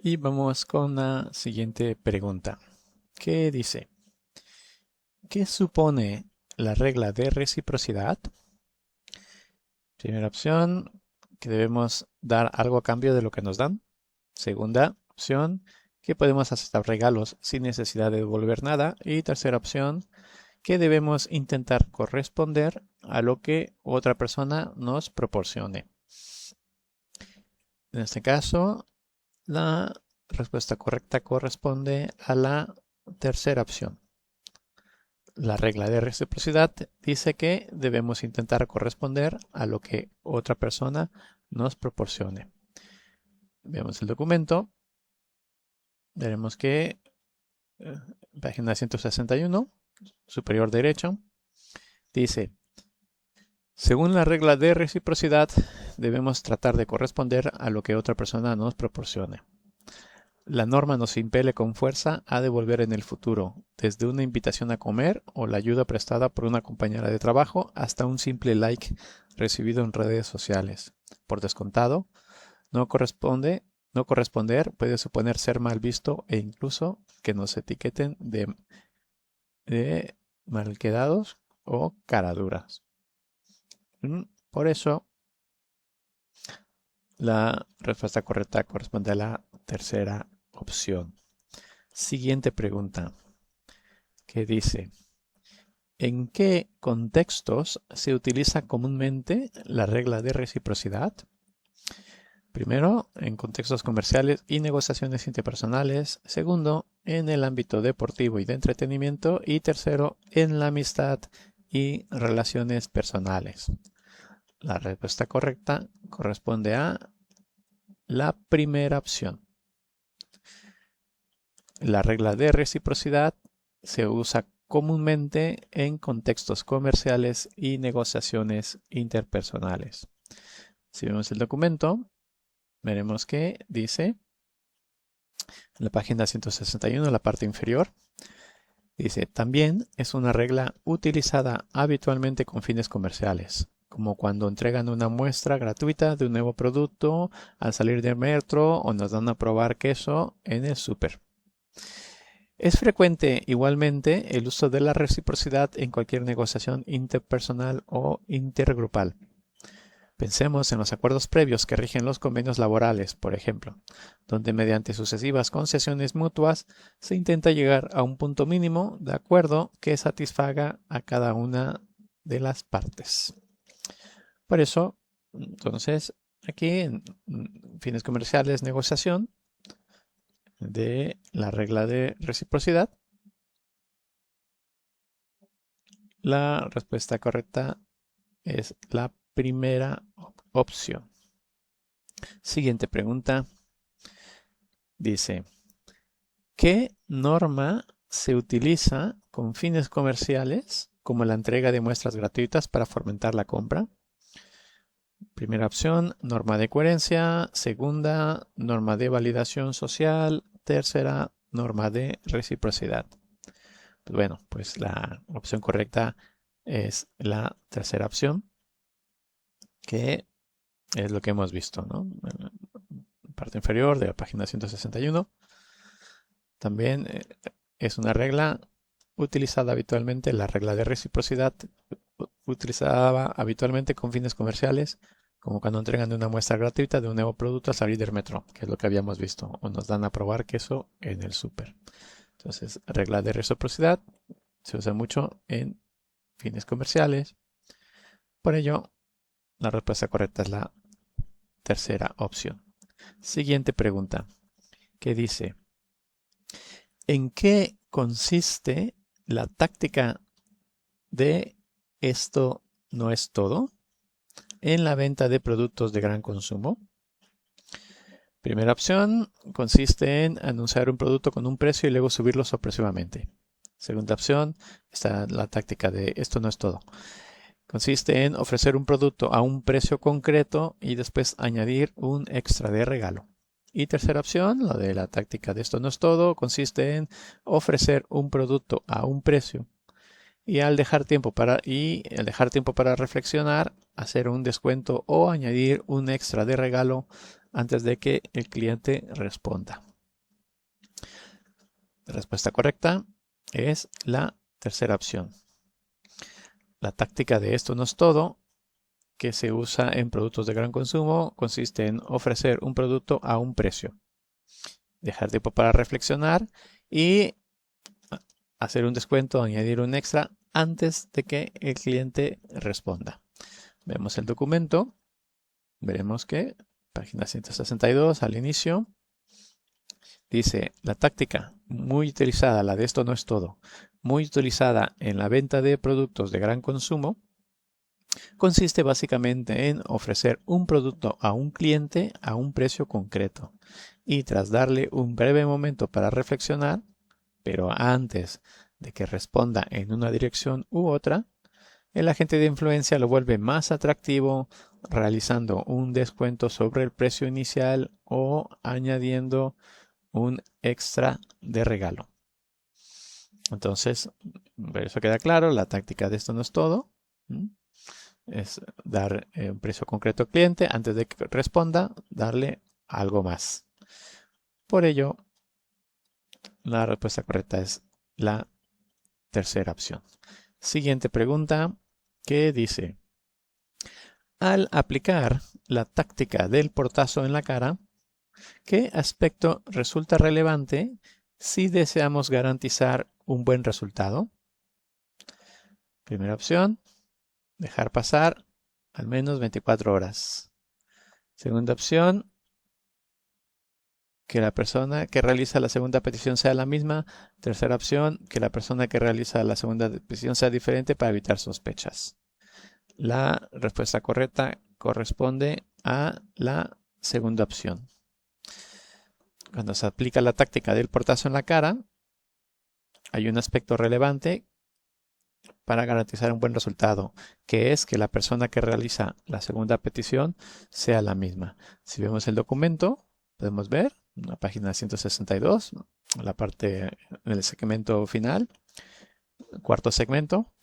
Y vamos con la siguiente pregunta, que dice, ¿qué supone la regla de reciprocidad? Primera opción, que debemos dar algo a cambio de lo que nos dan. Segunda opción, que podemos aceptar regalos sin necesidad de devolver nada. Y tercera opción, que debemos intentar corresponder a lo que otra persona nos proporcione. En este caso, la respuesta correcta corresponde a la tercera opción. La regla de reciprocidad dice que debemos intentar corresponder a lo que otra persona nos proporcione. Vemos el documento. Veremos que página 161, superior derecho, dice, según la regla de reciprocidad, debemos tratar de corresponder a lo que otra persona nos proporcione. La norma nos impele con fuerza a devolver en el futuro, desde una invitación a comer o la ayuda prestada por una compañera de trabajo hasta un simple like recibido en redes sociales. Por descontado, no corresponder puede suponer ser mal visto e incluso que nos etiqueten de malquedados o caraduras. Por eso, la respuesta correcta corresponde a la tercera opción. Siguiente pregunta, que dice, ¿en qué contextos se utiliza comúnmente la regla de reciprocidad? Primero, en contextos comerciales y negociaciones interpersonales. Segundo, en el ámbito deportivo y de entretenimiento. Y tercero, en la amistad y relaciones personales. La respuesta correcta corresponde a la primera opción. La regla de reciprocidad se usa comúnmente en contextos comerciales y negociaciones interpersonales. Si vemos el documento, veremos que dice, en la página 161, la parte inferior, dice, también es una regla utilizada habitualmente con fines comerciales, como cuando entregan una muestra gratuita de un nuevo producto al salir del metro o nos dan a probar queso en el súper. Es frecuente igualmente el uso de la reciprocidad en cualquier negociación interpersonal o intergrupal. Pensemos en los acuerdos previos que rigen los convenios laborales, por ejemplo, donde mediante sucesivas concesiones mutuas se intenta llegar a un punto mínimo de acuerdo que satisfaga a cada una de las partes. Por eso, entonces, aquí en fines comerciales, negociación de la regla de reciprocidad, la respuesta correcta es la primera opción. Siguiente pregunta. Dice, ¿qué norma se utiliza con fines comerciales como la entrega de muestras gratuitas para fomentar la compra? Primera opción, norma de coherencia. Segunda, norma de validación social. Tercera, norma de reciprocidad. Pues bueno, pues la opción correcta es la tercera opción, que es lo que hemos visto, ¿no? En la parte inferior de la página 161. También es una regla utilizada habitualmente, la regla de reciprocidad, utilizada habitualmente con fines comerciales, como cuando entregan una muestra gratuita de un nuevo producto al salir del metro, que es lo que habíamos visto, o nos dan a probar queso en el súper. Entonces, regla de reciprocidad se usa mucho en fines comerciales. Por ello, la respuesta correcta es la tercera opción. Siguiente pregunta, que dice, ¿en qué consiste la táctica de esto no es todo en la venta de productos de gran consumo? Primera opción consiste en anunciar un producto con un precio y luego subirlo sorpresivamente. Segunda opción está la táctica de esto no es todo. Consiste en ofrecer un producto a un precio concreto y después añadir un extra de regalo. Y tercera opción, la de la táctica de esto no es todo, consiste en ofrecer un producto a un precio y al dejar tiempo para reflexionar, hacer un descuento o añadir un extra de regalo antes de que el cliente responda. La respuesta correcta es la tercera opción. La táctica de esto no es todo, que se usa en productos de gran consumo, consiste en ofrecer un producto a un precio, dejar tiempo para reflexionar y hacer un descuento, añadir un extra antes de que el cliente responda. Vemos el documento, veremos que página 162 al inicio dice: la táctica muy utilizada, la de esto no es todo, muy utilizada en la venta de productos de gran consumo, consiste básicamente en ofrecer un producto a un cliente a un precio concreto y tras darle un breve momento para reflexionar, pero antes de que responda en una dirección u otra, el agente de influencia lo vuelve más atractivo realizando un descuento sobre el precio inicial o añadiendo un extra de regalo. Entonces, eso queda claro, la táctica de esto no es todo. Es dar un precio concreto al cliente, antes de que responda, darle algo más. Por ello, la respuesta correcta es la tercera opción. Siguiente pregunta, que dice: al aplicar la táctica del portazo en la cara, ¿qué aspecto resulta relevante si deseamos garantizar un buen resultado? Primera opción, dejar pasar al menos 24 horas. Segunda opción, que la persona que realiza la segunda petición sea la misma. Tercera opción, que la persona que realiza la segunda petición sea diferente para evitar sospechas. La respuesta correcta corresponde a la segunda opción. Cuando se aplica la táctica del portazo en la cara, hay un aspecto relevante para garantizar un buen resultado, que es que la persona que realiza la segunda petición sea la misma. Si vemos el documento, podemos ver en la página 162, la parte en el segmento final, cuarto segmento,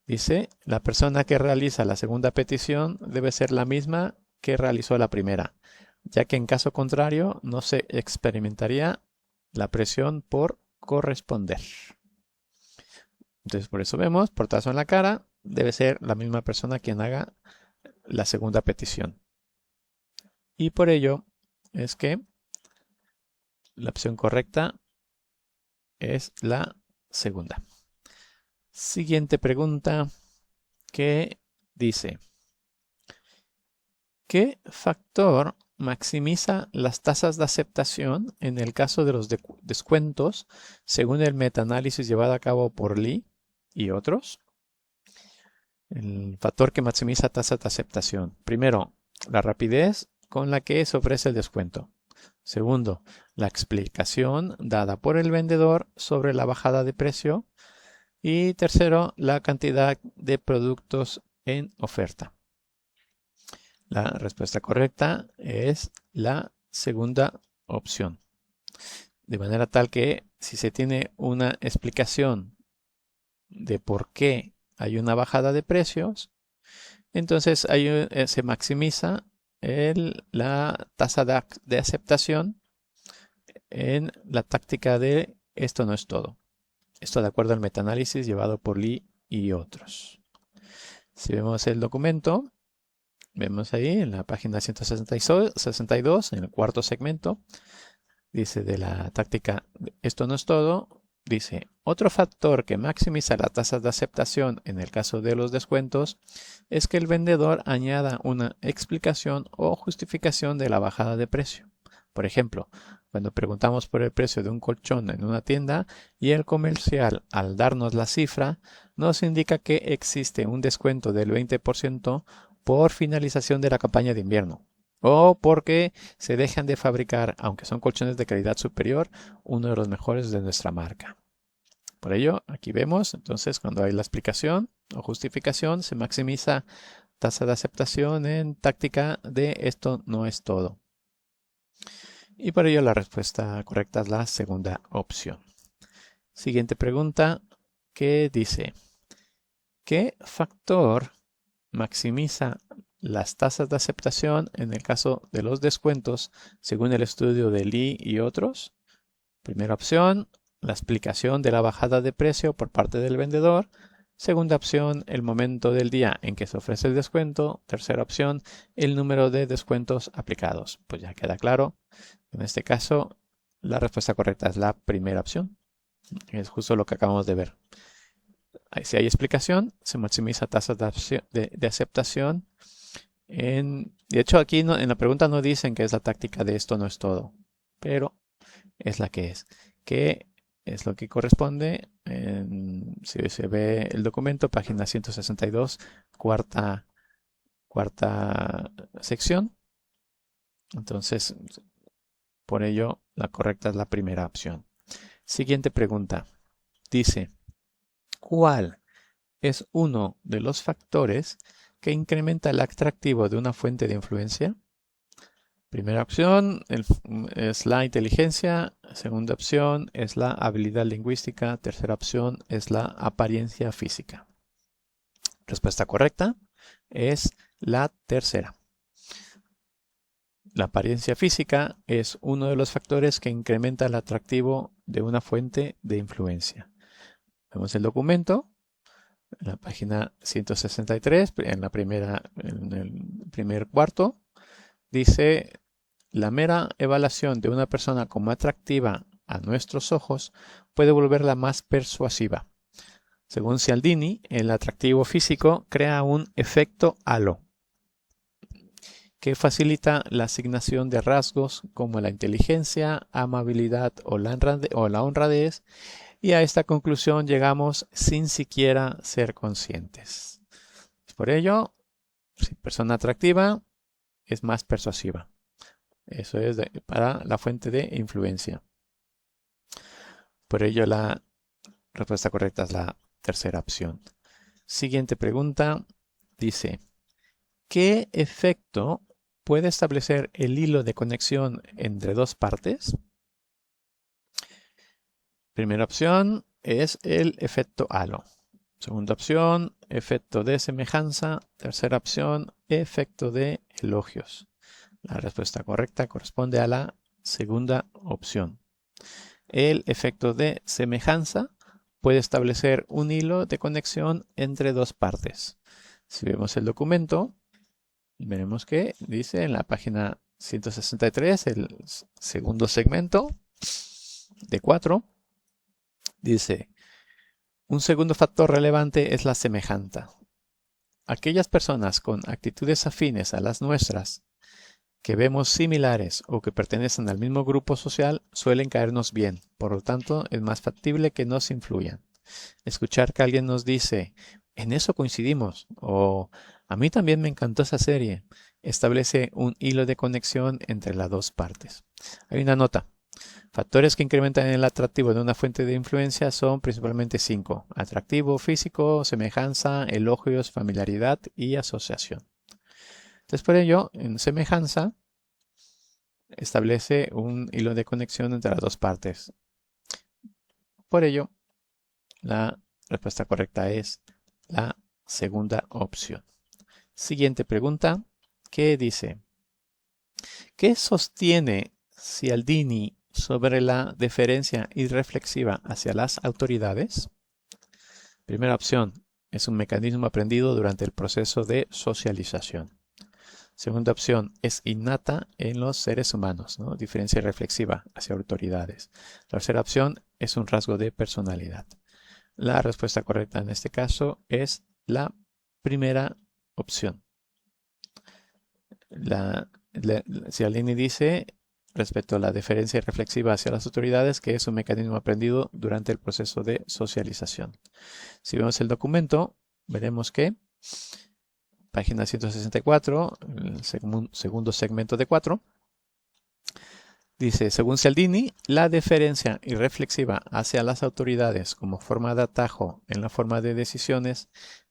dice: la persona que realiza la segunda petición debe ser la misma que realizó la primera, ya que en caso contrario no se experimentaría la presión por corresponder. Entonces, por eso vemos, portazo en la cara, debe ser la misma persona quien haga la segunda petición. Y por ello es que la opción correcta es la segunda. Siguiente pregunta, que dice: ¿qué factor maximiza las tasas de aceptación en el caso de los descuentos según el metaanálisis llevado a cabo por Lee y otros? El factor que maximiza tasas de aceptación. Primero, la rapidez con la que se ofrece el descuento. Segundo, la explicación dada por el vendedor sobre la bajada de precio. Y tercero, la cantidad de productos en oferta. La respuesta correcta es la segunda opción. De manera tal que si se tiene una explicación de por qué hay una bajada de precios, entonces se maximiza la tasa de aceptación en la táctica de esto no es todo. Esto de acuerdo al metaanálisis llevado por Lee y otros. Si vemos el documento, vemos ahí en la página 162, en el cuarto segmento, dice de la táctica esto no es todo, dice: otro factor que maximiza las tasas de aceptación en el caso de los descuentos es que el vendedor añada una explicación o justificación de la bajada de precio. Por ejemplo, cuando preguntamos por el precio de un colchón en una tienda y el comercial, al darnos la cifra, nos indica que existe un descuento del 20% por finalización de la campaña de invierno, o porque se dejan de fabricar, aunque son colchones de calidad superior, uno de los mejores de nuestra marca. Por ello, aquí vemos, entonces, cuando hay la explicación o justificación, se maximiza tasa de aceptación en táctica de esto no es todo. Y por ello la respuesta correcta es la segunda opción. Siguiente pregunta, que dice: ¿qué factor maximiza las tasas de aceptación en el caso de los descuentos según el estudio de Lee y otros? Primera opción, la explicación de la bajada de precio por parte del vendedor. Segunda opción, el momento del día en que se ofrece el descuento. Tercera opción, el número de descuentos aplicados. Pues ya queda claro. En este caso, la respuesta correcta es la primera opción. Es justo lo que acabamos de ver. Si hay explicación, se maximiza tasas de aceptación. De hecho, aquí en la pregunta no dicen que es la táctica de esto no es todo, pero es la que es. Que es lo que corresponde. Si se ve el documento, página 162, cuarta sección. Entonces, por ello, la correcta es la primera opción. Siguiente pregunta. Dice, ¿cuál es uno de los factores que incrementa el atractivo de una fuente de influencia? Primera opción es la inteligencia. Segunda opción es la habilidad lingüística. Tercera opción es la apariencia física. Respuesta correcta es la tercera. La apariencia física es uno de los factores que incrementa el atractivo de una fuente de influencia. Vemos el documento en la página 163, en el primer cuarto. Dice, la mera evaluación de una persona como atractiva a nuestros ojos puede volverla más persuasiva. Según Cialdini, el atractivo físico crea un efecto halo que facilita la asignación de rasgos como la inteligencia, amabilidad o la honradez, y a esta conclusión llegamos sin siquiera ser conscientes. Por ello, si persona atractiva es más persuasiva. Eso es para la fuente de influencia. Por ello, la respuesta correcta es la tercera opción. Siguiente pregunta dice, ¿qué efecto puede establecer el hilo de conexión entre dos partes? Primera opción es el efecto halo. Segunda opción, efecto de semejanza. Tercera opción, efecto de elogios. La respuesta correcta corresponde a la segunda opción. El efecto de semejanza puede establecer un hilo de conexión entre dos partes. Si vemos el documento, veremos que dice en la página 163, el segundo segmento de 4, dice, un segundo factor relevante es la semejanza. Aquellas personas con actitudes afines a las nuestras, que vemos similares o que pertenecen al mismo grupo social, suelen caernos bien. Por lo tanto, es más factible que nos influyan. Escuchar que alguien nos dice, en eso coincidimos, o a mí también me encantó esa serie, establece un hilo de conexión entre las dos partes. Hay una nota. Factores que incrementan el atractivo de una fuente de influencia son principalmente 5. Atractivo físico, semejanza, elogios, familiaridad y asociación. Entonces, por ello, en semejanza, establece un hilo de conexión entre las dos partes. Por ello, la respuesta correcta es la segunda opción. Siguiente pregunta, ¿qué dice? ¿Qué sostiene Cialdini sobre la deferencia irreflexiva hacia las autoridades? Primera opción, es un mecanismo aprendido durante el proceso de socialización. Segunda opción, es innata en los seres humanos, ¿no? Diferencia reflexiva hacia autoridades. Tercera opción, es un rasgo de personalidad. La respuesta correcta en este caso es la primera opción. Cialdini dice, respecto a la deferencia reflexiva hacia las autoridades, que es un mecanismo aprendido durante el proceso de socialización. Si vemos el documento, veremos que página 164, el segundo segmento de 4, dice, según Cialdini, la deferencia irreflexiva hacia las autoridades como forma de atajo en la forma de decisiones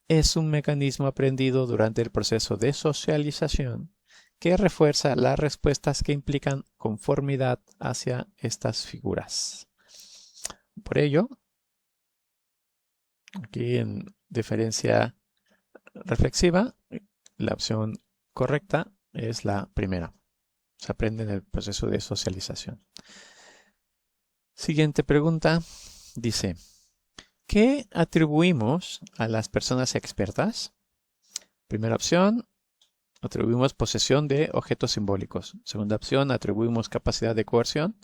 es un mecanismo aprendido durante el proceso de socialización que refuerza las respuestas que implican conformidad hacia estas figuras. Por ello, aquí en deferencia reflexiva, la opción correcta es la primera. Se aprende en el proceso de socialización. Siguiente pregunta. Dice, ¿qué atribuimos a las personas expertas? Primera opción, atribuimos posesión de objetos simbólicos. Segunda opción, atribuimos capacidad de coerción.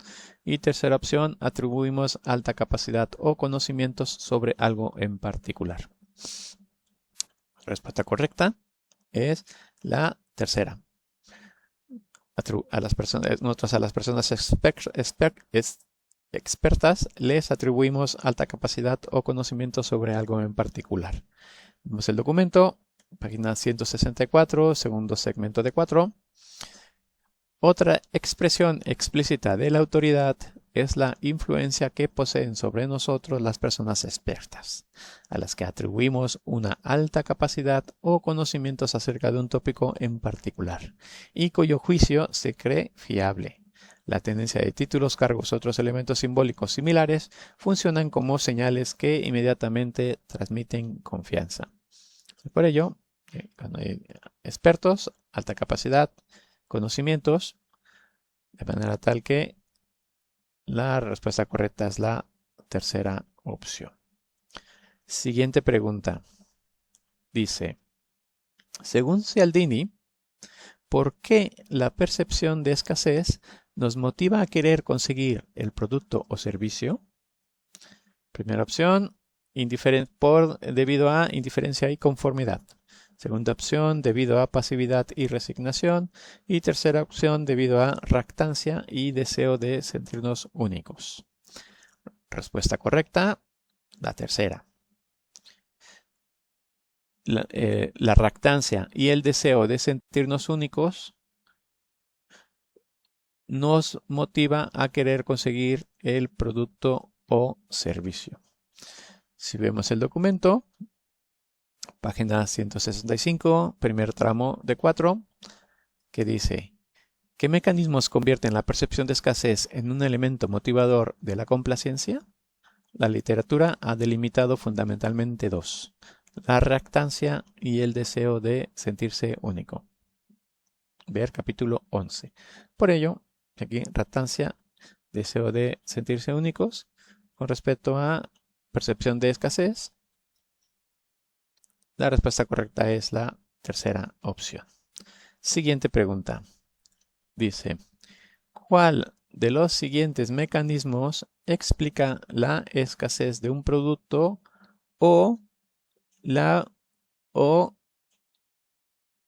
Y tercera opción, atribuimos alta capacidad o conocimientos sobre algo en particular. La respuesta correcta es la tercera. Nosotros a las personas expertas les atribuimos alta capacidad o conocimiento sobre algo en particular. Vemos el documento, página 164, segundo segmento de 4. Otra expresión explícita de la autoridad es la influencia que poseen sobre nosotros las personas expertas, a las que atribuimos una alta capacidad o conocimientos acerca de un tópico en particular, y cuyo juicio se cree fiable. La tendencia de títulos, cargos u otros elementos simbólicos similares funcionan como señales que inmediatamente transmiten confianza. Por ello, cuando hay expertos, alta capacidad, conocimientos, de manera tal que la respuesta correcta es la tercera opción. Siguiente pregunta. Dice, según Cialdini, ¿por qué la percepción de escasez nos motiva a querer conseguir el producto o servicio? Primera opción, debido a indiferencia y conformidad. Segunda opción, debido a pasividad y resignación. Y tercera opción, debido a reactancia y deseo de sentirnos únicos. Respuesta correcta, la tercera. La reactancia y el deseo de sentirnos únicos nos motiva a querer conseguir el producto o servicio. Si vemos el documento, página 165, primer tramo de 4, que dice, ¿qué mecanismos convierten la percepción de escasez en un elemento motivador de la complacencia? La literatura ha delimitado fundamentalmente dos, la reactancia y el deseo de sentirse único. Ver capítulo 11. Por ello, aquí reactancia, deseo de sentirse únicos, con respecto a percepción de escasez, la respuesta correcta es la tercera opción. Siguiente pregunta. Dice, ¿cuál de los siguientes mecanismos explica la escasez de un producto o la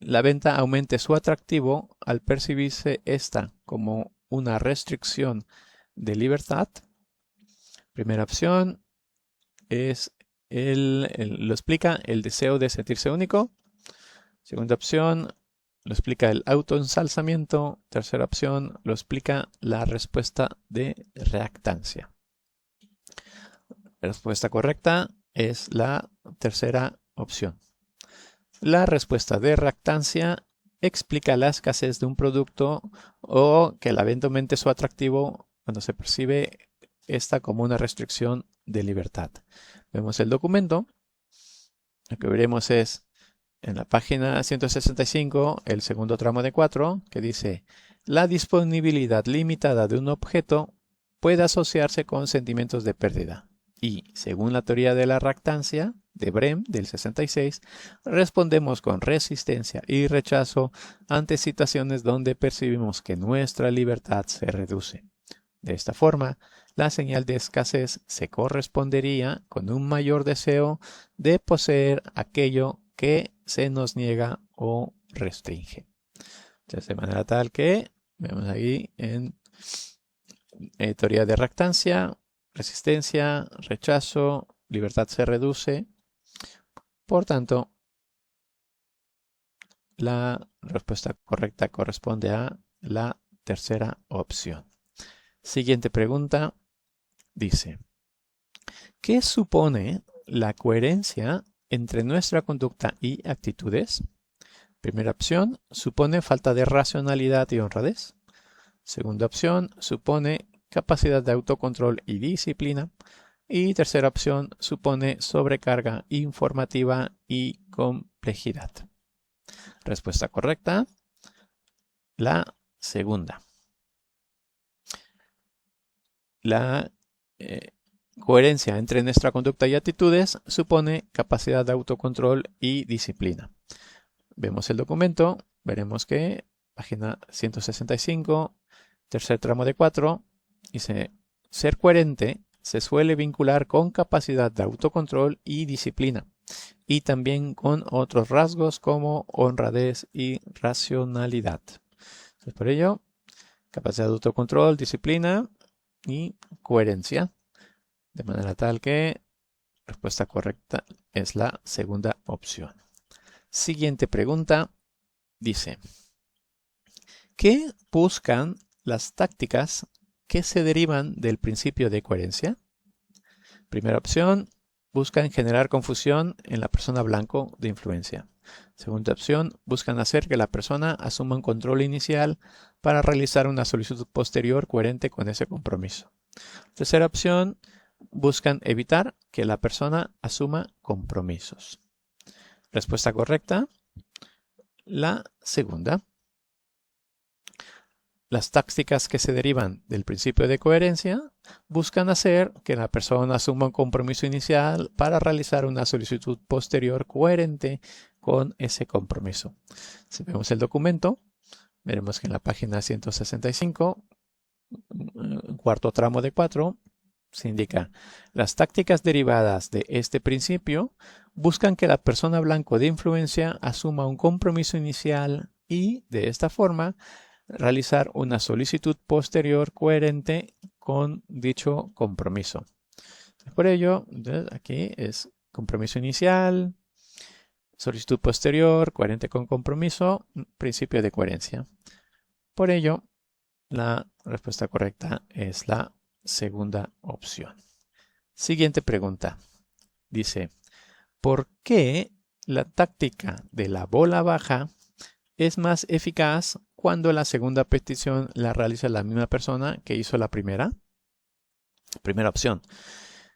venta aumente su atractivo al percibirse esta como una restricción de libertad? Primera opción es lo explica el deseo de sentirse único. Segunda opción lo explica el autoensalzamiento. Tercera opción lo explica la respuesta de reactancia. La respuesta correcta es la tercera opción. La respuesta de reactancia explica la escasez de un producto o que la venta aumente su atractivo cuando se percibe esta como una restricción de libertad. Vemos el documento. Lo que veremos es en la página 165, el segundo tramo de 4, que dice, la disponibilidad limitada de un objeto puede asociarse con sentimientos de pérdida. Y, según la teoría de la reactancia de Brehm del 66, respondemos con resistencia y rechazo ante situaciones donde percibimos que nuestra libertad se reduce. De esta forma, la señal de escasez se correspondería con un mayor deseo de poseer aquello que se nos niega o restringe. Entonces, de manera tal que, vemos ahí en teoría de reactancia, resistencia, rechazo, libertad se reduce. Por tanto, la respuesta correcta corresponde a la tercera opción. Siguiente pregunta dice, ¿qué supone la coherencia entre nuestra conducta y actitudes? Primera opción, supone falta de racionalidad y honradez. Segunda opción, supone capacidad de autocontrol y disciplina. Y tercera opción, supone sobrecarga informativa y complejidad. Respuesta correcta, la segunda. La coherencia entre nuestra conducta y actitudes supone capacidad de autocontrol y disciplina. Vemos el documento, veremos que página 165, tercer tramo de 4, dice, ser coherente se suele vincular con capacidad de autocontrol y disciplina, y también con otros rasgos como honradez y racionalidad. Entonces, por ello, capacidad de autocontrol, disciplina y coherencia. De manera tal que la respuesta correcta es la segunda opción. Siguiente pregunta dice, ¿qué buscan las tácticas que se derivan del principio de coherencia? Primera opción, buscan generar confusión en la persona blanco de influencia. Segunda opción, buscan hacer que la persona asuma un control inicial para realizar una solicitud posterior coherente con ese compromiso. Tercera opción, buscan evitar que la persona asuma compromisos. Respuesta correcta, la segunda. Las tácticas que se derivan del principio de coherencia buscan hacer que la persona asuma un compromiso inicial para realizar una solicitud posterior coherente con ese compromiso. Si vemos el documento, veremos que en la página 165, cuarto tramo de 4, se indica, las tácticas derivadas de este principio buscan que la persona blanco de influencia asuma un compromiso inicial y, de esta forma, realizar una solicitud posterior coherente con dicho compromiso. Por ello, aquí es compromiso inicial, solicitud posterior, coherente con compromiso, principio de coherencia. Por ello, la respuesta correcta es la segunda opción. Siguiente pregunta. Dice, ¿por qué la táctica de la bola baja es más eficaz cuando la segunda petición la realiza la misma persona que hizo la primera? Primera opción.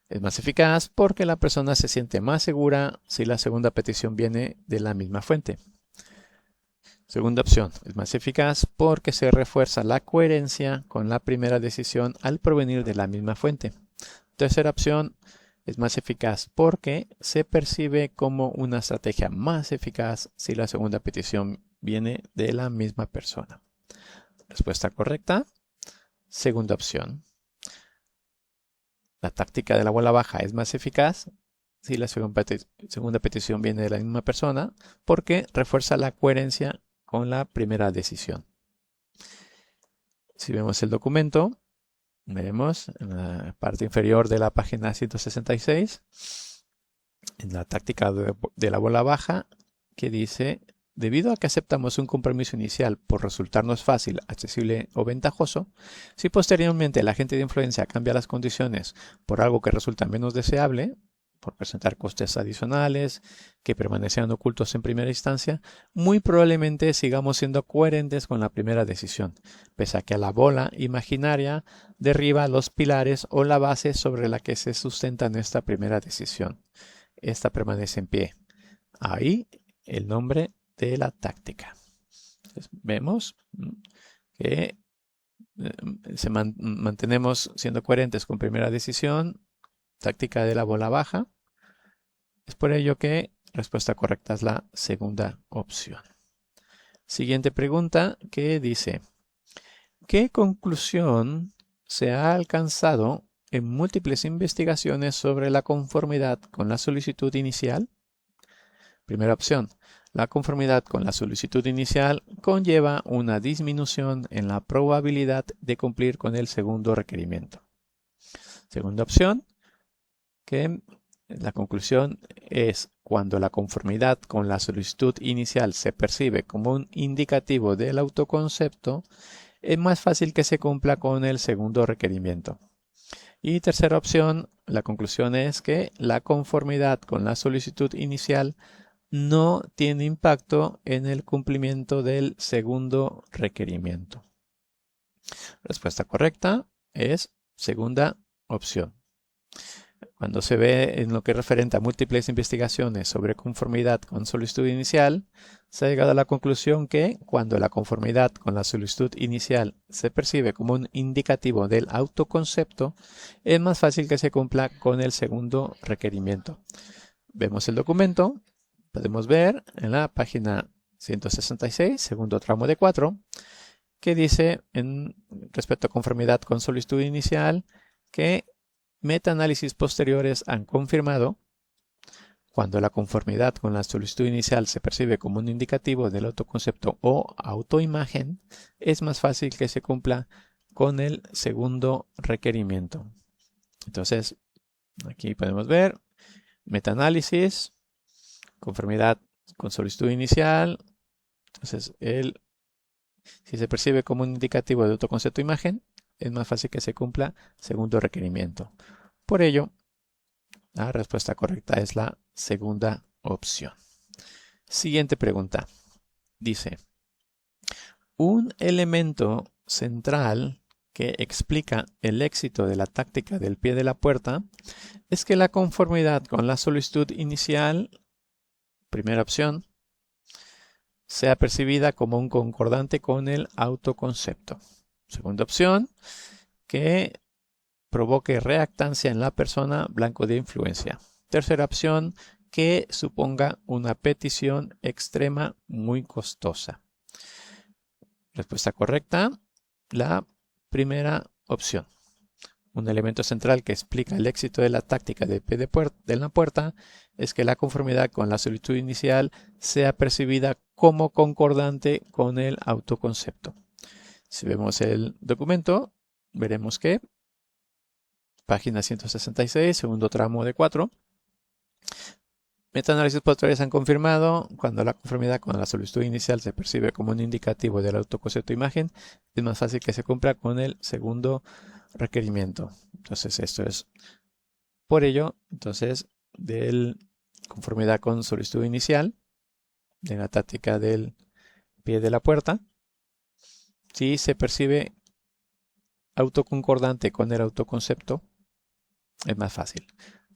Es más eficaz porque la persona se siente más segura si la segunda petición viene de la misma fuente. Segunda opción. Es más eficaz porque se refuerza la coherencia con la primera decisión al provenir de la misma fuente. Tercera opción. Es más eficaz porque se percibe como una estrategia más eficaz si la segunda petición viene de la misma persona. Respuesta correcta. Segunda opción. La táctica de la bola baja es más eficaz si la segunda petición viene de la misma persona porque refuerza la coherencia con la primera decisión. Si vemos el documento, veremos en la parte inferior de la página 166, en la táctica de la bola baja, que dice, debido a que aceptamos un compromiso inicial por resultarnos fácil, accesible o ventajoso, si posteriormente el agente de influencia cambia las condiciones por algo que resulta menos deseable, por presentar costes adicionales que permanecieran ocultos en primera instancia, muy probablemente sigamos siendo coherentes con la primera decisión, pese a que la bola imaginaria derriba los pilares o la base sobre la que se sustenta nuestra primera decisión. Esta permanece en pie. Ahí el nombre de la táctica. Entonces, vemos que mantenemos siendo coherentes con primera decisión, táctica de la bola baja. Es por ello que respuesta correcta es la segunda opción. Siguiente pregunta que dice, ¿qué conclusión se ha alcanzado en múltiples investigaciones sobre la conformidad con la solicitud inicial? Primera opción. La conformidad con la solicitud inicial conlleva una disminución en la probabilidad de cumplir con el segundo requerimiento. Segunda opción, que la conclusión es cuando la conformidad con la solicitud inicial se percibe como un indicativo del autoconcepto, es más fácil que se cumpla con el segundo requerimiento. Y tercera opción, la conclusión es que la conformidad con la solicitud inicial no tiene impacto en el cumplimiento del segundo requerimiento. Respuesta correcta es segunda opción. Cuando se ve en lo que referente a múltiples investigaciones sobre conformidad con solicitud inicial, se ha llegado a la conclusión que cuando la conformidad con la solicitud inicial se percibe como un indicativo del autoconcepto, es más fácil que se cumpla con el segundo requerimiento. Vemos el documento, podemos ver en la página 166, segundo tramo de 4, que dice en respecto a conformidad con solicitud inicial que metaanálisis posteriores han confirmado cuando la conformidad con la solicitud inicial se percibe como un indicativo del autoconcepto o autoimagen, es más fácil que se cumpla con el segundo requerimiento. Entonces, aquí podemos ver metaanálisis, conformidad con solicitud inicial. Entonces, si se percibe como un indicativo de autoconcepto o imagen, es más fácil que se cumpla segundo requerimiento. Por ello, la respuesta correcta es la segunda opción. Siguiente pregunta. Dice, un elemento central que explica el éxito de la táctica del pie de la puerta es que la conformidad con la solicitud inicial, primera opción, sea percibida como un concordante con el autoconcepto. Segunda opción, que provoque reactancia en la persona blanco de influencia. Tercera opción, que suponga una petición extrema muy costosa. Respuesta correcta, la primera opción. Un elemento central que explica el éxito de la táctica de pie de la puerta es que la conformidad con la solicitud inicial sea percibida como concordante con el autoconcepto. Si vemos el documento, veremos que página 166, segundo tramo de 4. Metaanálisis posteriores han confirmado cuando la conformidad con la solicitud inicial se percibe como un indicativo del autoconcepto imagen, es más fácil que se cumpla con el segundo requerimiento. Entonces, esto es por ello, entonces, de conformidad con solicitud inicial, de la táctica del pie de la puerta, si se percibe autoconcordante con el autoconcepto, es más fácil.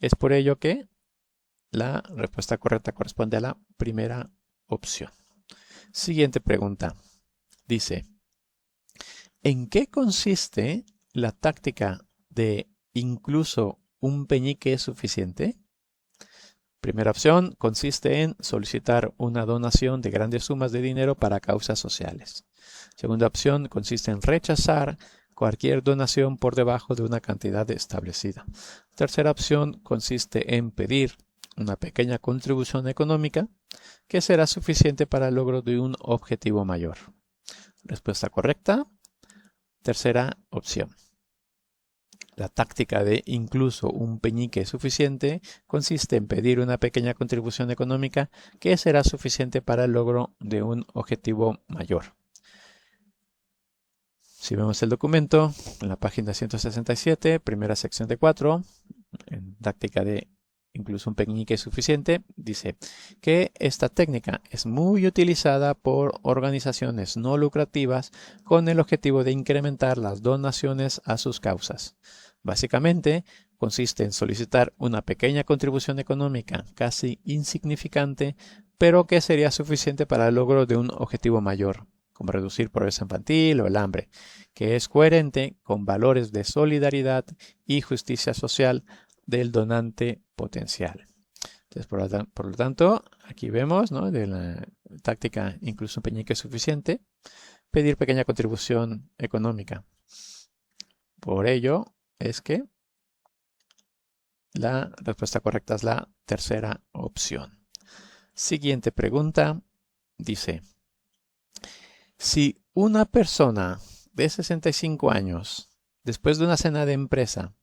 Es por ello que la respuesta correcta corresponde a la primera opción. Siguiente pregunta. Dice, ¿en qué consiste la táctica de incluso un peñique es suficiente? Primera opción consiste en solicitar una donación de grandes sumas de dinero para causas sociales. Segunda opción consiste en rechazar cualquier donación por debajo de una cantidad establecida. Tercera opción consiste en pedir una pequeña contribución económica que será suficiente para el logro de un objetivo mayor. Respuesta correcta, tercera opción. La táctica de incluso un peñique suficiente consiste en pedir una pequeña contribución económica que será suficiente para el logro de un objetivo mayor. Si vemos el documento, en la página 167, primera sección de 4, en táctica de incluso un peñique suficiente, dice que esta técnica es muy utilizada por organizaciones no lucrativas con el objetivo de incrementar las donaciones a sus causas. Básicamente, consiste en solicitar una pequeña contribución económica casi insignificante, pero que sería suficiente para el logro de un objetivo mayor, como reducir pobreza infantil o el hambre, que es coherente con valores de solidaridad y justicia social del donante potencial. Entonces, por lo tanto, aquí vemos, ¿no?, de la táctica incluso un peñique suficiente, pedir pequeña contribución económica. Por ello es que la respuesta correcta es la tercera opción. Siguiente pregunta dice, si una persona de 65 años, después de una cena de empresa,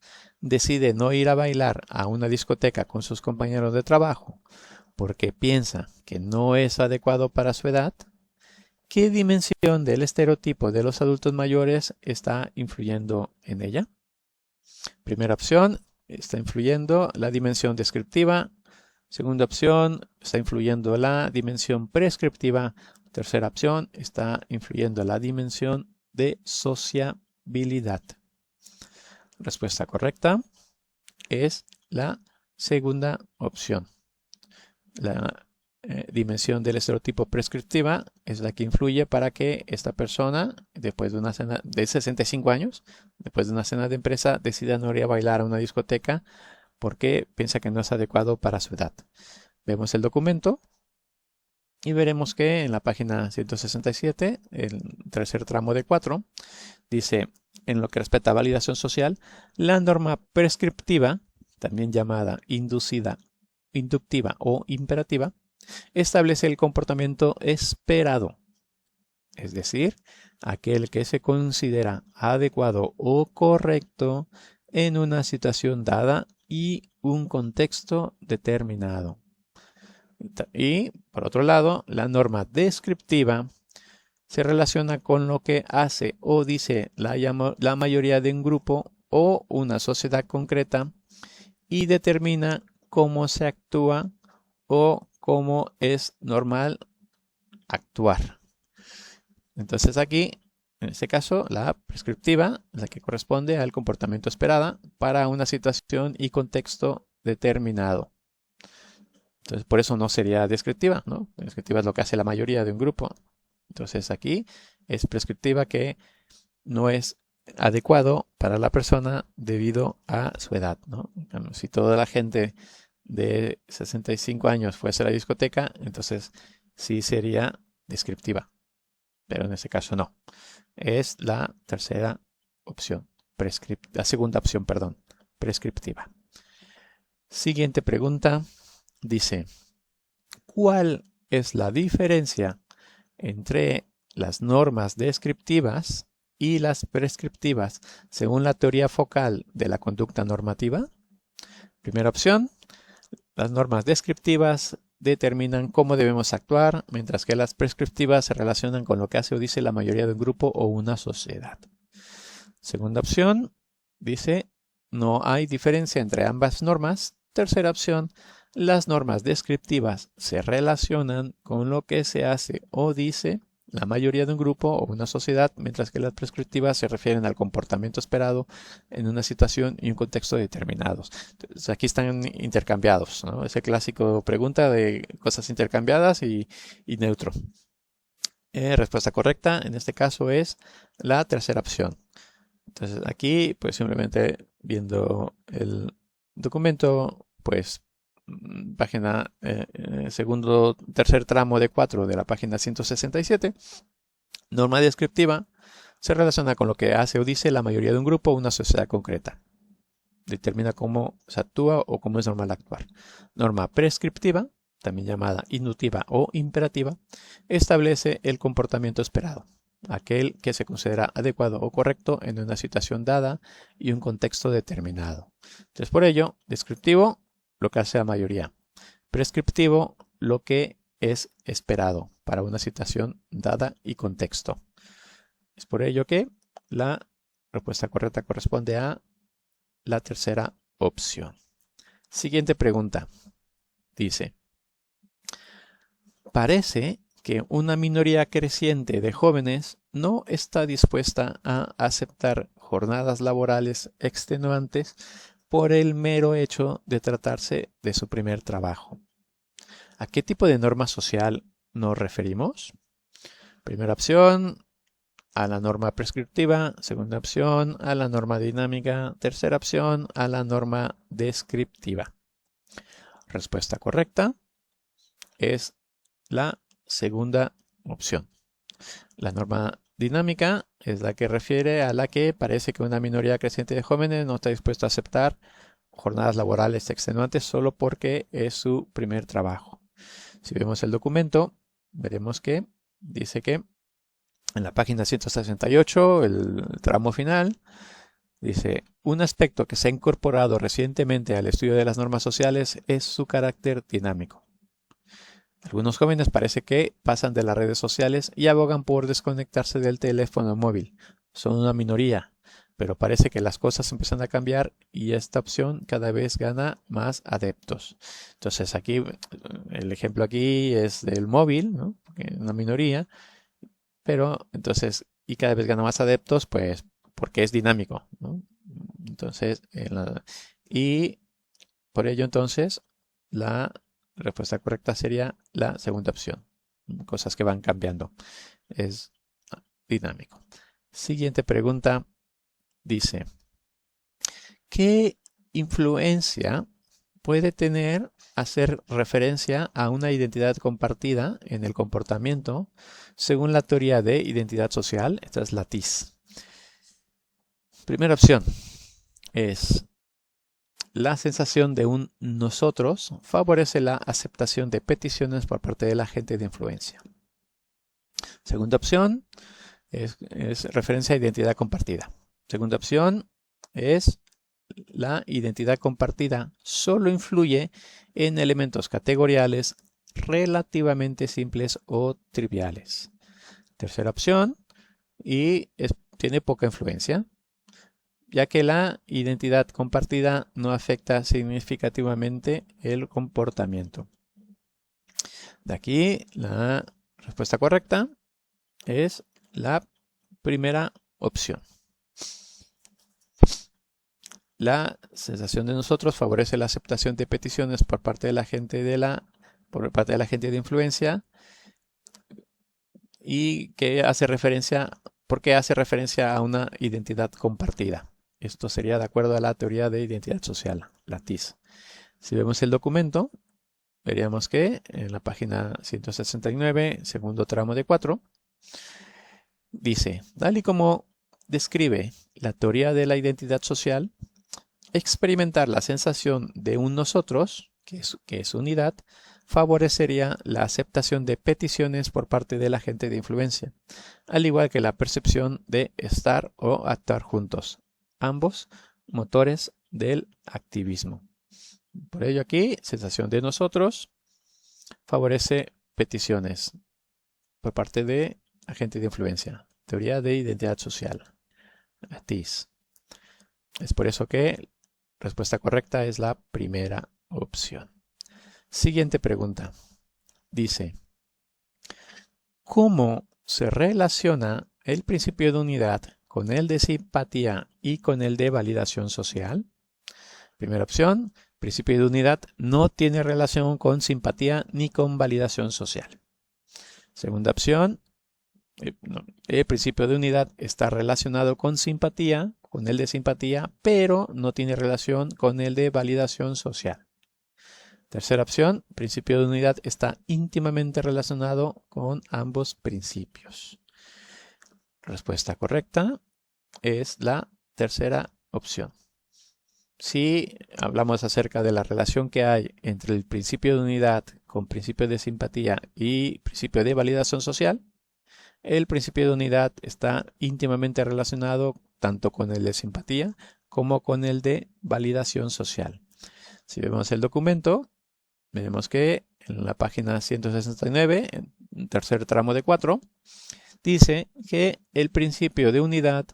decide no ir a bailar a una discoteca con sus compañeros de trabajo porque piensa que no es adecuado para su edad, ¿qué dimensión del estereotipo de los adultos mayores está influyendo en ella? Primera opción, está influyendo la dimensión descriptiva. Segunda opción, está influyendo la dimensión prescriptiva. Tercera opción, está influyendo la dimensión de sociabilidad. Respuesta correcta es la segunda opción. La dimensión del estereotipo prescriptiva es la que influye para que esta persona, después de una cena de 65 años, después de una cena de empresa, decida no ir a bailar a una discoteca porque piensa que no es adecuado para su edad. Vemos el documento y veremos que en la página 167, el tercer tramo de 4, dice, en lo que respecta a validación social, la norma prescriptiva, también llamada inducida, inductiva o imperativa, establece el comportamiento esperado, es decir, aquel que se considera adecuado o correcto en una situación dada y un contexto determinado. Y, por otro lado, la norma descriptiva se relaciona con lo que hace o dice la mayoría de un grupo o una sociedad concreta y determina cómo se actúa o cómo es normal actuar. Entonces aquí, en este caso, la prescriptiva es la que corresponde al comportamiento esperado para una situación y contexto determinado. Entonces, por eso no sería descriptiva, ¿no? Descriptiva es lo que hace la mayoría de un grupo. Entonces aquí es prescriptiva que no es adecuado para la persona debido a su edad, ¿no? Si toda la gente de 65 años fuese a la discoteca, entonces sí sería descriptiva. Pero en este caso no. Es la tercera opción, la segunda opción, perdón, prescriptiva. Siguiente pregunta. Dice, ¿cuál es la diferencia entre las normas descriptivas y las prescriptivas según la teoría focal de la conducta normativa? Primera opción, las normas descriptivas determinan cómo debemos actuar, mientras que las prescriptivas se relacionan con lo que hace o dice la mayoría de un grupo o una sociedad. Segunda opción, dice, no hay diferencia entre ambas normas. Tercera opción, las normas descriptivas se relacionan con lo que se hace o dice la mayoría de un grupo o una sociedad, mientras que las prescriptivas se refieren al comportamiento esperado en una situación y un contexto determinados. Entonces, aquí están intercambiados, ¿no? Ese clásico pregunta de cosas intercambiadas y neutro. Respuesta correcta en este caso es la tercera opción. Entonces aquí, pues simplemente viendo el documento, pues página tercer tramo de 4 de la página 167, norma descriptiva se relaciona con lo que hace o dice la mayoría de un grupo o una sociedad concreta. Determina cómo se actúa o cómo es normal actuar. Norma prescriptiva, también llamada inductiva o imperativa, establece el comportamiento esperado, aquel que se considera adecuado o correcto en una situación dada y un contexto determinado. Entonces, por ello, descriptivo, lo que hace la mayoría. Prescriptivo, lo que es esperado para una situación dada y contexto. Es por ello que la respuesta correcta corresponde a la tercera opción. Siguiente pregunta. Dice, parece que una minoría creciente de jóvenes no está dispuesta a aceptar jornadas laborales extenuantes por el mero hecho de tratarse de su primer trabajo. ¿A qué tipo de norma social nos referimos? Primera opción, a la norma prescriptiva. Segunda opción, a la norma dinámica. Tercera opción, a la norma descriptiva. Respuesta correcta es la segunda opción. La norma dinámica es la que refiere a la que parece que una minoría creciente de jóvenes no está dispuesta a aceptar jornadas laborales extenuantes solo porque es su primer trabajo. Si vemos el documento, veremos que dice que en la página 168, el tramo final, dice, un aspecto que se ha incorporado recientemente al estudio de las normas sociales es su carácter dinámico. Algunos jóvenes parece que pasan de las redes sociales y abogan por desconectarse del teléfono móvil. Son una minoría, pero parece que las cosas empiezan a cambiar y esta opción cada vez gana más adeptos. Entonces aquí, el ejemplo aquí es del móvil, ¿no? Porque una minoría, pero entonces, y cada vez gana más adeptos, pues porque es dinámico, ¿no? Entonces, y Por ello, entonces, la respuesta correcta sería la segunda opción. Cosas que van cambiando. Es dinámico. Siguiente pregunta dice, ¿qué influencia puede tener hacer referencia a una identidad compartida en el comportamiento según la teoría de identidad social? Esta es la TIS. Primera opción es la sensación de un nosotros favorece la aceptación de peticiones por parte del agente de influencia. Segunda opción es referencia a identidad compartida. Segunda opción es la identidad compartida solo influye en elementos categoriales relativamente simples o triviales. Tercera opción, y tiene poca influencia, ya que la identidad compartida no afecta significativamente el comportamiento. De aquí, la respuesta correcta es la primera opción. La sensación de nosotros favorece la aceptación de peticiones por parte de la gente de influencia y que hace referencia, ¿por qué hace referencia a una identidad compartida? Esto sería de acuerdo a la teoría de identidad social, la TIS. Si vemos el documento, veríamos que en la página 169, segundo tramo de 4, dice, tal y como describe la teoría de la identidad social, experimentar la sensación de un nosotros, que es unidad, favorecería la aceptación de peticiones por parte del agente de influencia, al igual que la percepción de estar o actuar juntos, ambos motores del activismo. Por ello aquí, sensación de nosotros favorece peticiones por parte de agente de influencia, teoría de identidad social, TIS. Es por eso que respuesta correcta es la primera opción. Siguiente pregunta. Dice, ¿cómo se relaciona el principio de unidad con el de simpatía y con el de validación social? Primera opción, principio de unidad no tiene relación con simpatía ni con validación social. Segunda opción, el principio de unidad está relacionado con simpatía, con el de simpatía, pero no tiene relación con el de validación social. Tercera opción, principio de unidad está íntimamente relacionado con ambos principios. Respuesta correcta es la tercera opción. Si hablamos acerca de la relación que hay entre el principio de unidad con principio de simpatía y principio de validación social, el principio de unidad está íntimamente relacionado tanto con el de simpatía como con el de validación social. Si vemos el documento, vemos que en la página 169, en tercer tramo de 4, dice que el principio de unidad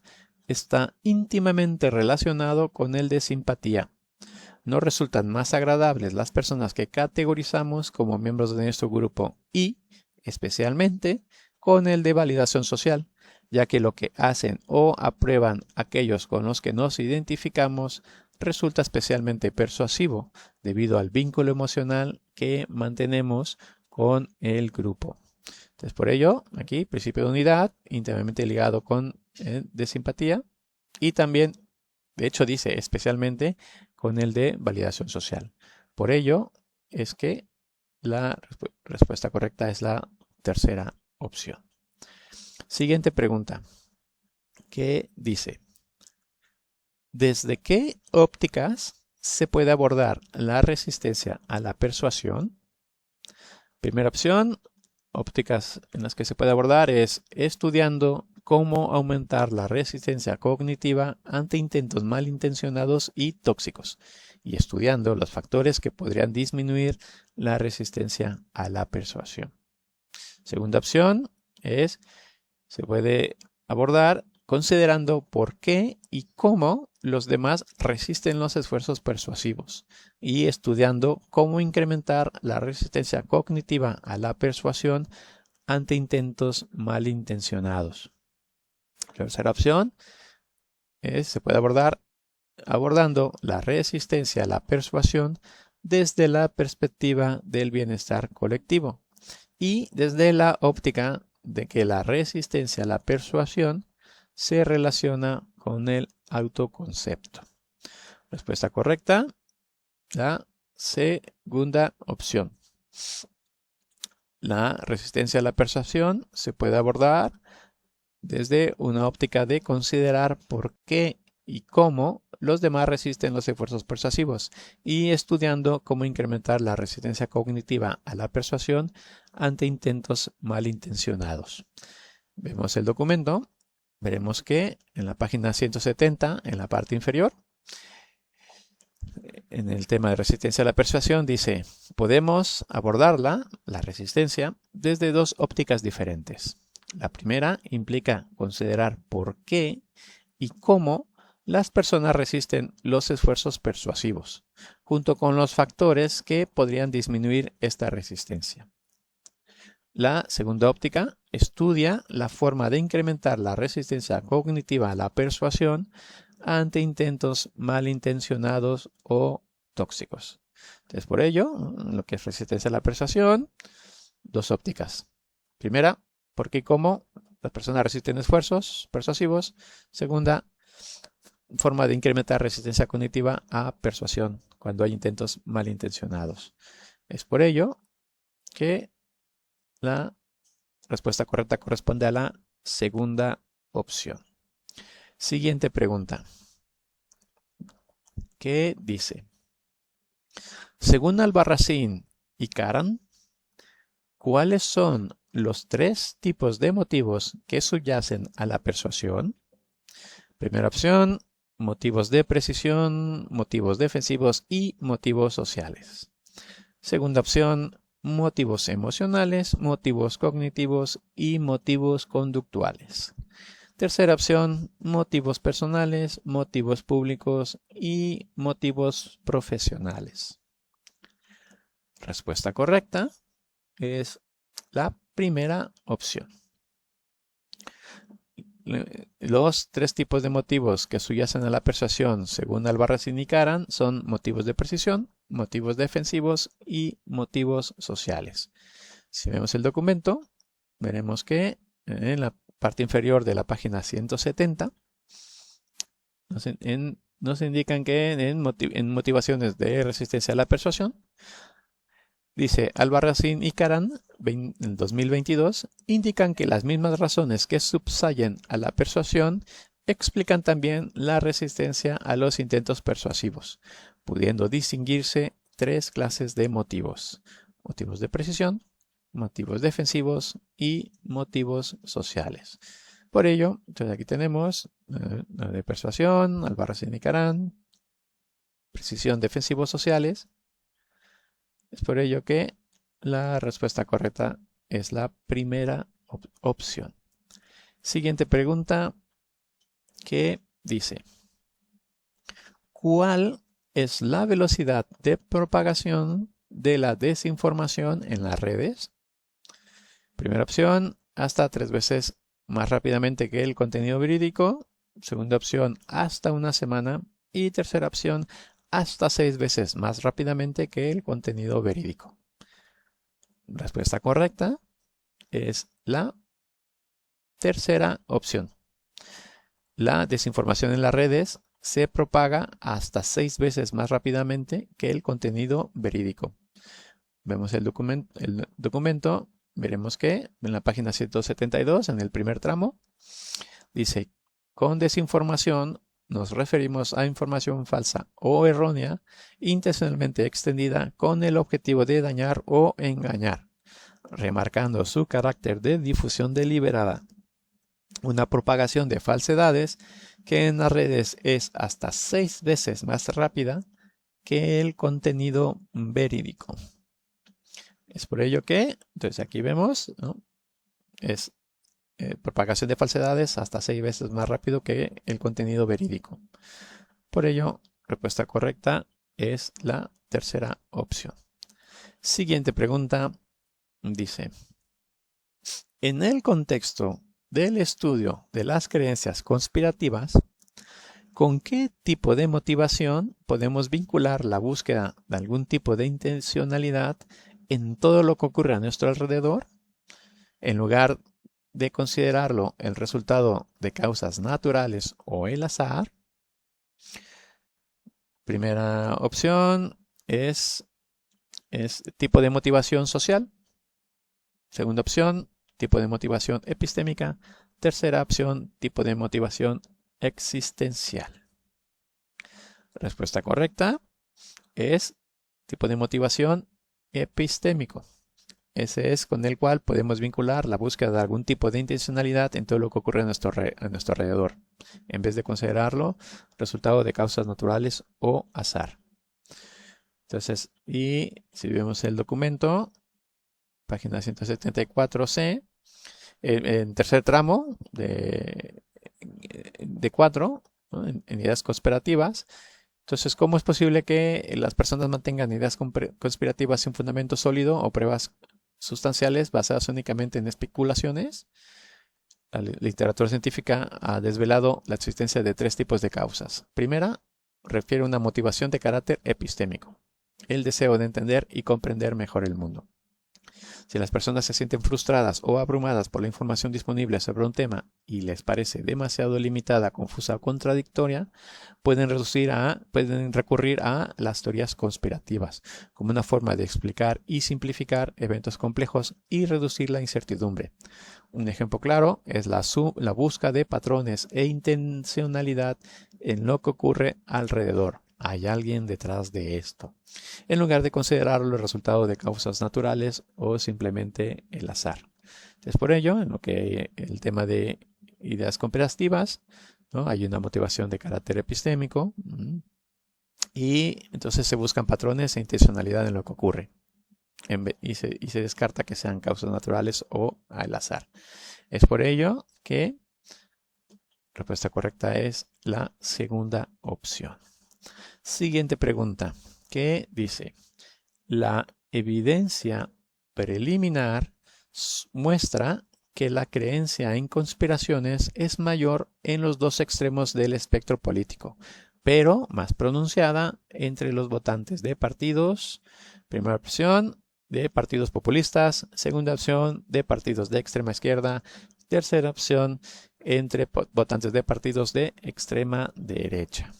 está íntimamente relacionado con el de simpatía. Nos resultan más agradables las personas que categorizamos como miembros de nuestro grupo y, especialmente, con el de validación social, ya que lo que hacen o aprueban aquellos con los que nos identificamos resulta especialmente persuasivo debido al vínculo emocional que mantenemos con el grupo. Entonces, por ello, aquí, principio de unidad, íntimamente ligado con el de simpatía y también, de hecho, dice especialmente con el de validación social. Por ello, es que la respuesta correcta es la tercera opción. Siguiente pregunta, ¿qué dice? ¿Desde qué ópticas se puede abordar la resistencia a la persuasión? Primera opción, ópticas en las que se puede abordar es estudiando cómo aumentar la resistencia cognitiva ante intentos malintencionados y tóxicos, y estudiando los factores que podrían disminuir la resistencia a la persuasión. Segunda opción se puede abordar considerando por qué y cómo los demás resisten los esfuerzos persuasivos y estudiando cómo incrementar la resistencia cognitiva a la persuasión ante intentos malintencionados. La tercera opción se puede abordar abordando la resistencia a la persuasión desde la perspectiva del bienestar colectivo y desde la óptica de que la resistencia a la persuasión se relaciona con el autoconcepto. Respuesta correcta, la segunda opción. La resistencia a la persuasión se puede abordar desde una óptica de considerar por qué y cómo los demás resisten los esfuerzos persuasivos y estudiando cómo incrementar la resistencia cognitiva a la persuasión ante intentos malintencionados. Vemos el documento, veremos que en la página 170, en la parte inferior, en el tema de resistencia a la persuasión, dice, podemos abordarla, la resistencia, desde dos ópticas diferentes. La primera implica considerar por qué y cómo las personas resisten los esfuerzos persuasivos, junto con los factores que podrían disminuir esta resistencia. La segunda óptica estudia la forma de incrementar la resistencia cognitiva a la persuasión ante intentos malintencionados o tóxicos. Entonces, por ello, lo que es resistencia a la persuasión, dos ópticas. Primera, por qué y cómo las personas resisten esfuerzos persuasivos. Segunda, forma de incrementar resistencia cognitiva a persuasión cuando hay intentos malintencionados. Es por ello que la respuesta correcta corresponde a la segunda opción. Siguiente pregunta. ¿Qué dice? Según Albarracín y Karan, ¿cuáles son los tres tipos de motivos que subyacen a la persuasión? Primera opción, motivos de precisión, motivos defensivos y motivos sociales. Segunda opción, motivos emocionales, motivos cognitivos y motivos conductuales. Tercera opción, motivos personales, motivos públicos y motivos profesionales. Respuesta correcta es la primera opción. Los tres tipos de motivos que subyacen a la persuasión, según Albarracín y Karan, son motivos de precisión, motivos defensivos y motivos sociales. Si vemos el documento, veremos que en la parte inferior de la página 170 nos indican que en motivaciones de resistencia a la persuasión, dice Albarracín y Karan, en 2022, indican que las mismas razones que subyayen a la persuasión explican también la resistencia a los intentos persuasivos, pudiendo distinguirse tres clases de motivos: motivos de precisión, motivos defensivos y motivos sociales. Por ello, entonces aquí tenemos la de persuasión, Albarracín y Karan, precisión, defensivos, sociales. Es por ello que la respuesta correcta es la primera opción. Siguiente pregunta, que dice: ¿cuál es la velocidad de propagación de la desinformación en las redes? Primera opción, hasta 3 veces más rápidamente que el contenido verídico. Segunda opción, hasta una semana. Y tercera opción, hasta 6 veces más rápidamente que el contenido verídico. Respuesta correcta es la tercera opción. La desinformación en las redes se propaga hasta 6 veces más rápidamente que el contenido verídico. Vemos el documento, veremos que en la página 172, en el primer tramo, dice: con desinformación nos referimos a información falsa o errónea, intencionalmente extendida con el objetivo de dañar o engañar, remarcando su carácter de difusión deliberada. Una propagación de falsedades que en las redes es hasta 6 veces más rápida que el contenido verídico. Es por ello que, entonces aquí vemos, ¿no?, es propagación de falsedades hasta 6 veces más rápido que el contenido verídico. Por ello, respuesta correcta es la tercera opción. Siguiente pregunta dice: en el contexto del estudio de las creencias conspirativas, ¿Con qué tipo de motivación podemos vincular la búsqueda de algún tipo de intencionalidad en todo lo que ocurre a nuestro alrededor? En lugar de considerarlo el resultado de causas naturales o el azar, primera opción es tipo de motivación social. Segunda opción, tipo de motivación epistémica. Tercera opción, tipo de motivación existencial. Respuesta correcta es tipo de motivación epistémico. Ese es con el cual podemos vincular la búsqueda de algún tipo de intencionalidad en todo lo que ocurre a nuestro alrededor, en vez de considerarlo resultado de causas naturales o azar. Entonces, y si vemos el documento, página 174C, en tercer tramo de 4, ¿no? En ideas conspirativas. Entonces, ¿cómo es posible que las personas mantengan ideas conspirativas sin fundamento sólido o pruebas sustanciales basadas únicamente en especulaciones? La literatura científica ha desvelado la existencia de 3 tipos de causas. Primera, refiere a una motivación de carácter epistémico, el deseo de entender y comprender mejor el mundo. Si las personas se sienten frustradas o abrumadas por la información disponible sobre un tema y les parece demasiado limitada, confusa o contradictoria, pueden recurrir a las teorías conspirativas como una forma de explicar y simplificar eventos complejos y reducir la incertidumbre. Un ejemplo claro es la búsqueda de patrones e intencionalidad en lo que ocurre alrededor. Hay alguien detrás de esto, en lugar de considerarlo el resultado de causas naturales o simplemente el azar. Es por ello, en lo que el tema de ideas conspirativas, ¿no? Hay una motivación de carácter epistémico y entonces se buscan patrones e intencionalidad en lo que ocurre y se descarta que sean causas naturales o al azar. Es por ello que la respuesta correcta es la segunda opción. Siguiente pregunta, que dice, la evidencia preliminar muestra que la creencia en conspiraciones es mayor en los dos extremos del espectro político, pero más pronunciada entre los votantes de partidos. Primera opción, de partidos populistas. Segunda opción, de partidos de extrema izquierda. Tercera opción, entre votantes de partidos de extrema derecha.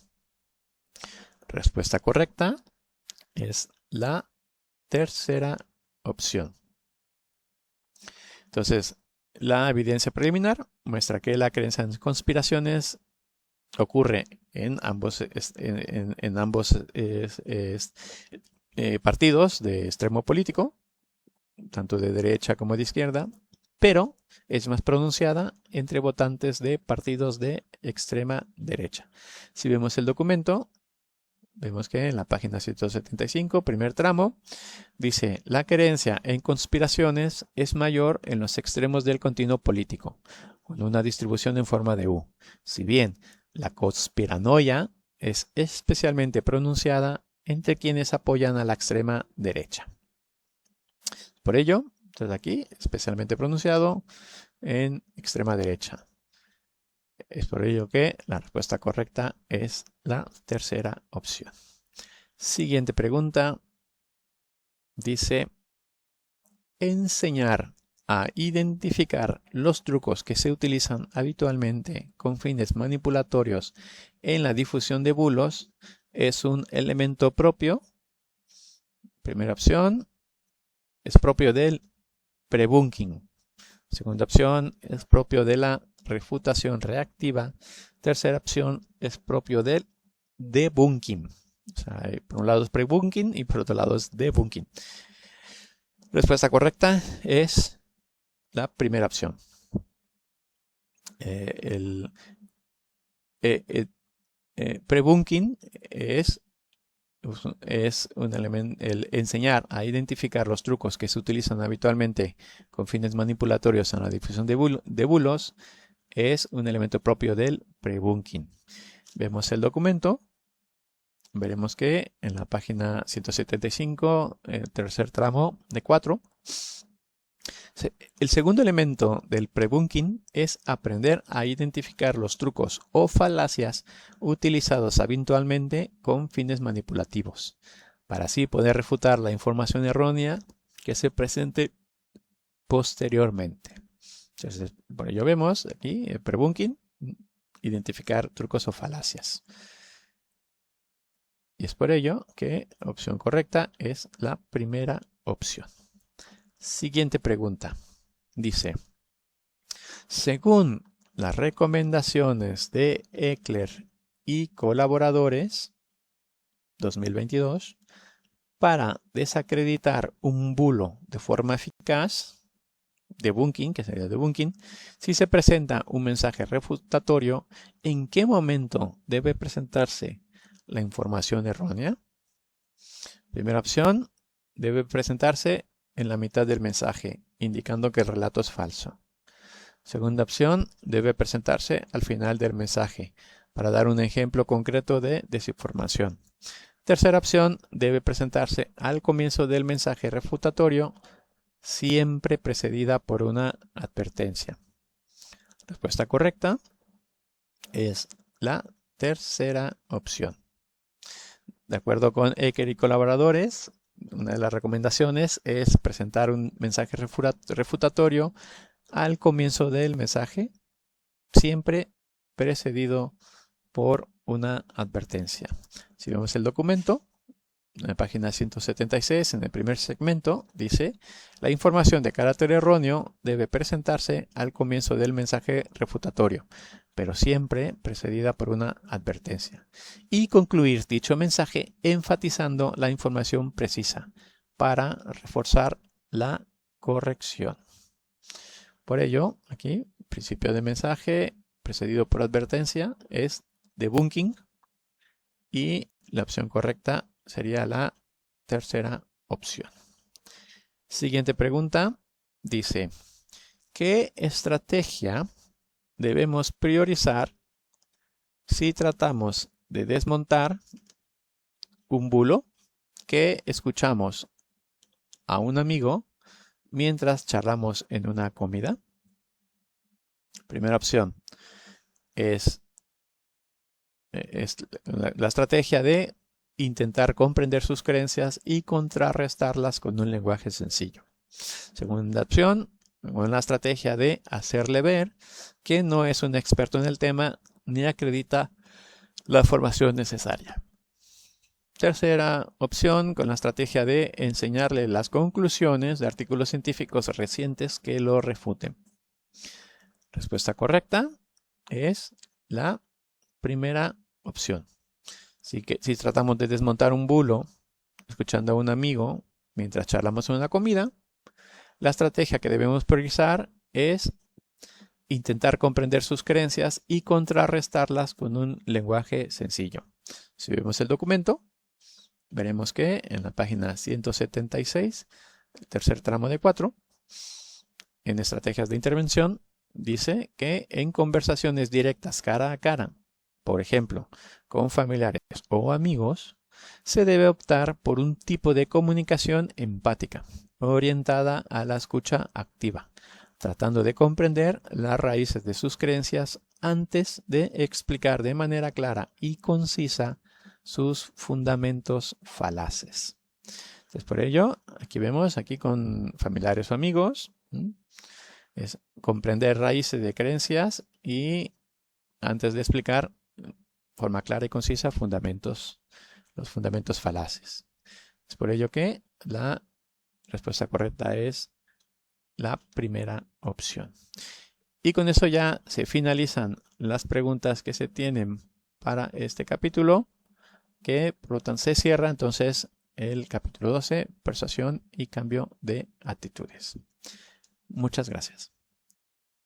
Respuesta correcta es la tercera opción. Entonces, la evidencia preliminar muestra que la creencia en conspiraciones ocurre en ambos partidos de extremo político, tanto de derecha como de izquierda, pero es más pronunciada entre votantes de partidos de extrema derecha. Si vemos el documento, vemos que en la página 175, primer tramo, dice, la creencia en conspiraciones es mayor en los extremos del continuo político, con una distribución en forma de U. Si bien la conspiranoia es especialmente pronunciada entre quienes apoyan a la extrema derecha. Por ello, entonces aquí, especialmente pronunciado en extrema derecha. Es por ello que la respuesta correcta es la tercera opción. Siguiente pregunta. Dice, enseñar a identificar los trucos que se utilizan habitualmente con fines manipulatorios en la difusión de bulos es un elemento propio. Primera opción, es propio del prebunking. Segunda opción, es propio de la refutación reactiva. Tercera opción, es propio del debunking. O sea, por un lado es prebunking y por otro lado es debunking. Respuesta correcta es la primera opción. Prebunking es un elemento, el enseñar a identificar los trucos que se utilizan habitualmente con fines manipulatorios en la difusión de bulos es un elemento propio del prebunking. Vemos el documento. Veremos que en la página 175, el tercer tramo de 4, El segundo elemento del prebunking es aprender a identificar los trucos o falacias utilizados habitualmente con fines manipulativos, para así poder refutar la información errónea que se presente posteriormente. Entonces, por ello vemos aquí el prebunking, identificar trucos o falacias. Y es por ello que la opción correcta es la primera opción. Siguiente pregunta. Dice, según las recomendaciones de Eckler y colaboradores 2022, para desacreditar un bulo de forma eficaz, debunking, que sería debunking, si se presenta un mensaje refutatorio, ¿en qué momento debe presentarse la información errónea? Primera opción, debe presentarse en la mitad del mensaje, indicando que el relato es falso. Segunda opción, debe presentarse al final del mensaje, para dar un ejemplo concreto de desinformación. Tercera opción, debe presentarse al comienzo del mensaje refutatorio, siempre precedida por una advertencia. Respuesta correcta es la tercera opción. De acuerdo con Eckler y colaboradores, una de las recomendaciones es presentar un mensaje refutatorio al comienzo del mensaje, siempre precedido por una advertencia. Si vemos el documento, en la página 176, en el primer segmento, dice: la información de carácter erróneo debe presentarse al comienzo del mensaje refutatorio, pero siempre precedida por una advertencia. Y concluir dicho mensaje enfatizando la información precisa para reforzar la corrección. Por ello, aquí, principio de mensaje precedido por advertencia es debunking y la opción correcta sería la tercera opción. Siguiente pregunta. Dice, ¿qué estrategia debemos priorizar si tratamos de desmontar un bulo que escuchamos a un amigo mientras charlamos en una comida? Primera opción es la estrategia de intentar comprender sus creencias y contrarrestarlas con un lenguaje sencillo. Segunda opción, una estrategia de hacerle ver que no es un experto en el tema ni acredita la formación necesaria. Tercera opción, con la estrategia de enseñarle las conclusiones de artículos científicos recientes que lo refuten. Respuesta correcta es la primera opción. Así que si tratamos de desmontar un bulo escuchando a un amigo mientras charlamos en una comida, la estrategia que debemos priorizar es intentar comprender sus creencias y contrarrestarlas con un lenguaje sencillo. Si vemos el documento, veremos que en la página 176, el tercer tramo de 4, en estrategias de intervención, dice que en conversaciones directas cara a cara, por ejemplo, con familiares o amigos, se debe optar por un tipo de comunicación empática, orientada a la escucha activa, tratando de comprender las raíces de sus creencias antes de explicar de manera clara y concisa sus fundamentos falaces. Entonces, por ello, aquí vemos, aquí con familiares o amigos, es comprender raíces de creencias y antes de explicar de forma clara y concisa los fundamentos falaces. Es por ello que la respuesta correcta es la primera opción. Y con eso ya se finalizan las preguntas que se tienen para este capítulo, que por lo tanto se cierra entonces el capítulo 12, persuasión y cambio de actitudes. Muchas gracias.